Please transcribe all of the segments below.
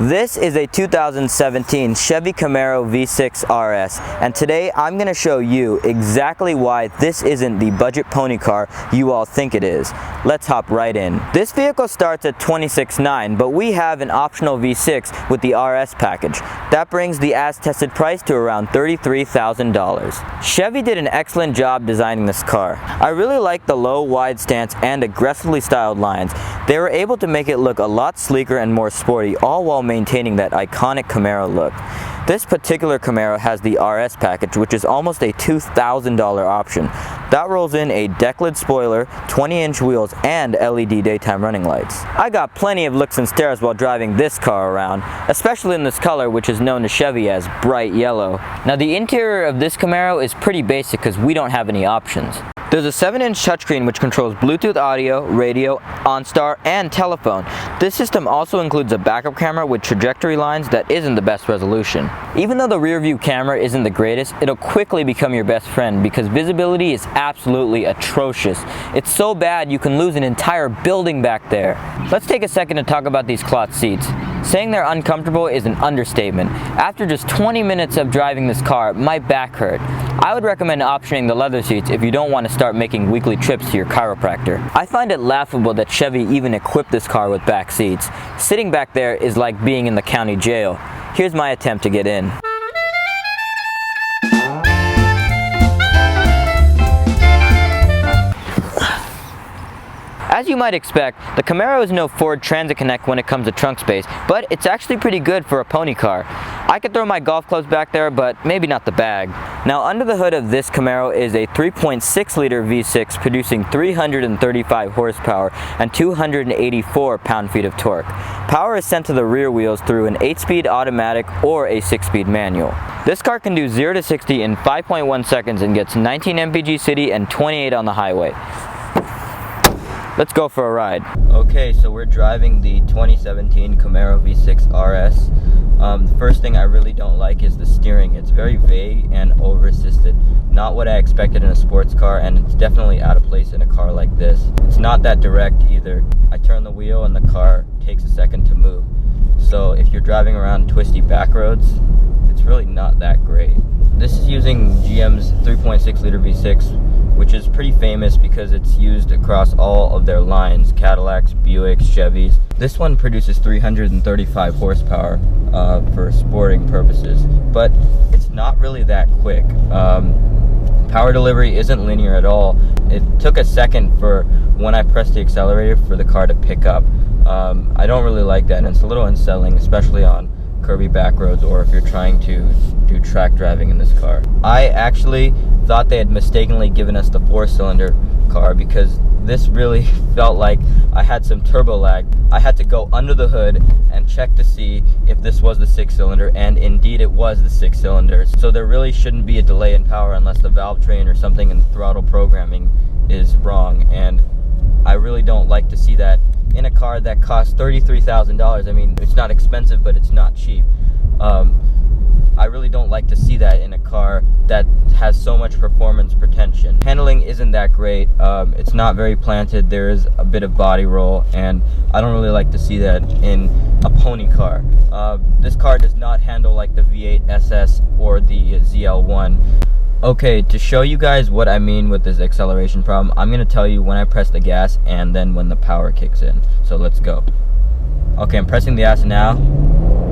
This is a 2017 Chevy Camaro V6 RS, and today I'm going to show you exactly why this isn't the budget pony car you all think it is. Let's hop right in. This vehicle starts at $26,900, but we have an optional V6 with the RS package. That brings the as-tested price to around $33,000. Chevy did an excellent job designing this car. I really like the low, wide stance and aggressively styled lines. They were able to make it look a lot sleeker and more sporty, all while maintaining that iconic Camaro look. This particular Camaro has the RS package, which is almost a $2,000 option. That rolls in a deck-lid spoiler, 20-inch wheels, and LED daytime running lights. I got plenty of looks and stares while driving this car around, especially in this color, which is known to Chevy as bright yellow. Now, the interior of this Camaro is pretty basic because we don't have any options. There's a 7-inch touchscreen which controls Bluetooth audio, radio, OnStar, and telephone. This system also includes a backup camera with trajectory lines that isn't the best resolution. Even though the rear view camera isn't the greatest, it'll quickly become your best friend because visibility is absolutely atrocious. It's so bad you can lose an entire building back there. Let's take a second to talk about these cloth seats. Saying they're uncomfortable is an understatement. After just 20 minutes of driving this car, my back hurt. I would recommend optioning the leather seats if you don't want to start making weekly trips to your chiropractor. I find it laughable that Chevy even equipped this car with back seats. Sitting back there is like being in the county jail. Here's my attempt to get in. As you might expect, the Camaro is no Ford Transit Connect when it comes to trunk space, but it's actually pretty good for a pony car. I could throw my golf clubs back there, but maybe not the bag. Now, under the hood of this Camaro is a 3.6-liter V6 producing 335 horsepower and 284 pound-feet of torque. Power is sent to the rear wheels through an 8-speed automatic or a 6-speed manual. This car can do 0 to 60 in 5.1 seconds and gets 19 mpg city and 28 on the highway. Let's go for a ride. Okay, so we're driving the 2017 Camaro V6 RS. The first thing I really don't like is the steering. It's very vague and over-assisted. Not what I expected in a sports car, and it's definitely out of place in a car like this. It's not that direct either. I turn the wheel and the car takes a second to move. So if you're driving around twisty back roads, it's really not that great. This is using GM's 3.6-liter V6, which is pretty famous because it's used across all of their lines, Cadillacs, Buicks, Chevys. This one produces 335 horsepower for sporting purposes, but it's not really that quick. Power delivery isn't linear at all. It took a second for when I pressed the accelerator for the car to pick up. I don't really like that, and it's a little unsettling, especially on curvy back roads or if you're trying to do track driving in this car. I actually thought they had mistakenly given us the 4-cylinder car because this really felt like I had some turbo lag. I had to go under the hood and check to see if this was the 6-cylinder, and indeed it was the 6-cylinder. So there really shouldn't be a delay in power unless the valve train or something in the throttle programming is wrong, and I really don't like to see that in a car that costs $33,000. I mean, it's not expensive, but it's not cheap. I really don't like to see that in a car that has so much performance pretension. Handling isn't that great. It's not very planted. There is a bit of body roll, and I don't really like to see that in a pony car. This car does not handle like the V8 SS or the ZL1. Okay, to show you guys what I mean with this acceleration problem, I'm going to tell you when I press the gas and then when the power kicks in. So let's go. Okay, I'm pressing the gas now,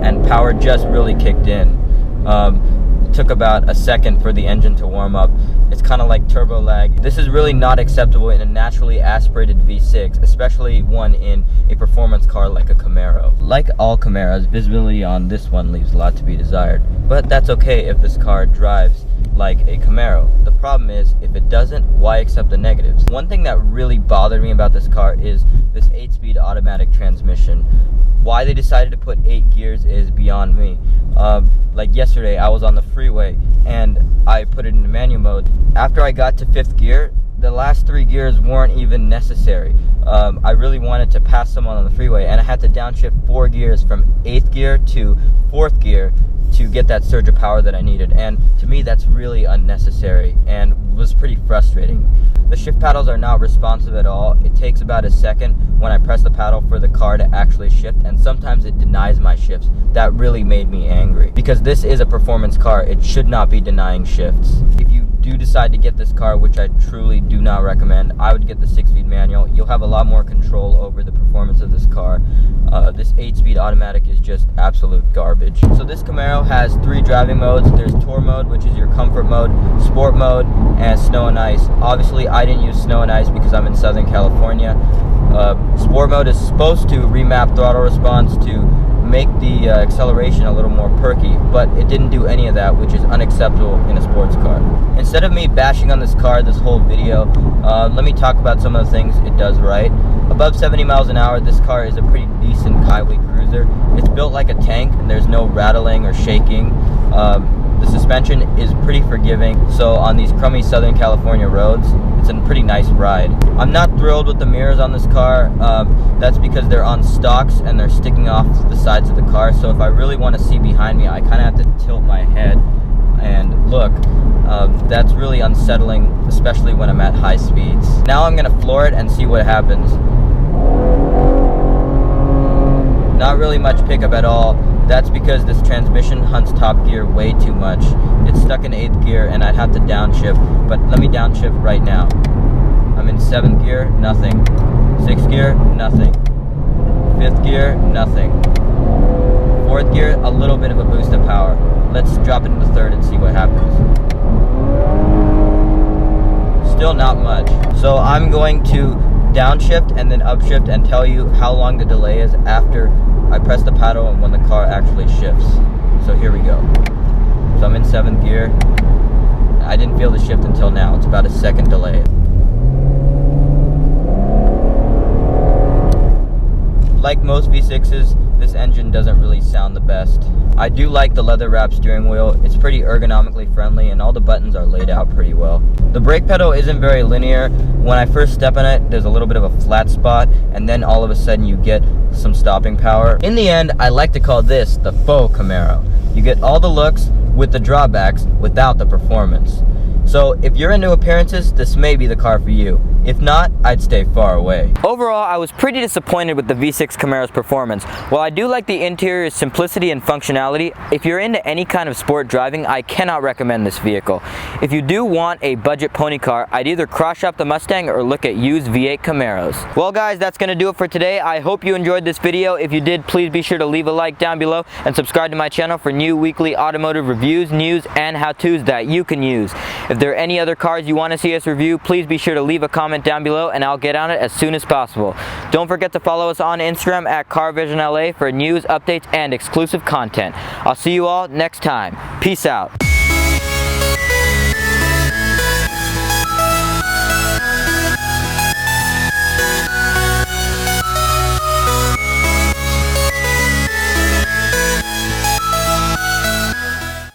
and power just really kicked in. It took about a second for the engine to warm up. It's kind of like turbo lag. This is really not acceptable in a naturally aspirated V6, especially one in a performance car like a Camaro. Like all Camaros, visibility on this one leaves a lot to be desired, but that's okay if this car drives like a Camaro. The problem is, if it doesn't, why accept the negatives? One thing that really bothered me about this car is this 8-speed automatic transmission. Why they decided to put 8 gears is beyond me. Like yesterday, I was on the freeway and I put it into manual mode. After I got to 5th gear, the last 3 gears weren't even necessary. I really wanted to pass someone on the freeway, and I had to downshift 4 gears from 8th gear to 4th gear to get that surge of power that I needed, and to me that's really unnecessary and was pretty frustrating. The shift paddles are not responsive at all. It takes about a second when I press the paddle for the car to actually shift, and sometimes it denies my shifts. That really made me angry, because this is a performance car. It should not be denying shifts. If you do decide to get this car, which I truly do not recommend, I would get the 6-speed manual. You'll have a lot more control over the performance of this car. This 8-speed automatic is just absolute garbage. So this Camaro has 3 driving modes. There's Tour mode, which is your comfort mode, Sport mode, and Snow and Ice. Obviously, I didn't use Snow and Ice because I'm in Southern California. Sport mode is supposed to remap throttle response to make the acceleration a little more perky, but it didn't do any of that, which is unacceptable in a sports car. Instead of me bashing on this car this whole video, let me talk about some of the things it does right. Above 70 miles an hour, this car is a pretty decent highway cruiser. It's built like a tank, and there's no rattling or shaking. The suspension is pretty forgiving, so on these crummy Southern California roads, it's a pretty nice ride. I'm not thrilled with the mirrors on this car. That's because they're on stocks and they're sticking off the sides of the car, so if I really want to see behind me, I kind of have to tilt my head and look. That's really unsettling, especially when I'm at high speeds. Now I'm going to floor it and see what happens. Not really much pickup at all. That's because this transmission hunts top gear way too much. It's stuck in 8th gear and I'd have to downshift, but let me downshift right now. I'm in 7th gear, nothing. 6th gear, nothing. 5th gear, nothing. 4th gear, a little bit of a boost of power. Let's drop it into 3rd and see what happens. Still not much. So I'm going to downshift and then upshift and tell you how long the delay is after I press the paddle and when the car actually shifts. So here we go. So I'm in 7th gear. I didn't feel the shift until now. It's about a second delay. Like most V6s, this engine doesn't really sound the best. I do like the leather wrap steering wheel. It's pretty ergonomically friendly and all the buttons are laid out pretty well. The brake pedal isn't very linear. When I first step on it, there's a little bit of a flat spot, and then all of a sudden you get some stopping power. In the end, I like to call this the faux Camaro. You get all the looks with the drawbacks without the performance. So if you're into appearances, this may be the car for you. If not, I'd stay far away. Overall, I was pretty disappointed with the V6 Camaro's performance. While I do like the interior's simplicity and functionality, if you're into any kind of sport driving, I cannot recommend this vehicle. If you do want a budget pony car, I'd either cross shop the Mustang or look at used V8 Camaros. Well guys, that's going to do it for today. I hope you enjoyed this video. If you did, please be sure to leave a like down below and subscribe to my channel for new weekly automotive reviews, news, and how-tos that you can use. If there are any other cars you want to see us review, please be sure to leave a comment down below and I'll get on it as soon as possible. Don't forget to follow us on Instagram at CarVisionLA for news, updates, and exclusive content. I'll see you all next time. Peace out.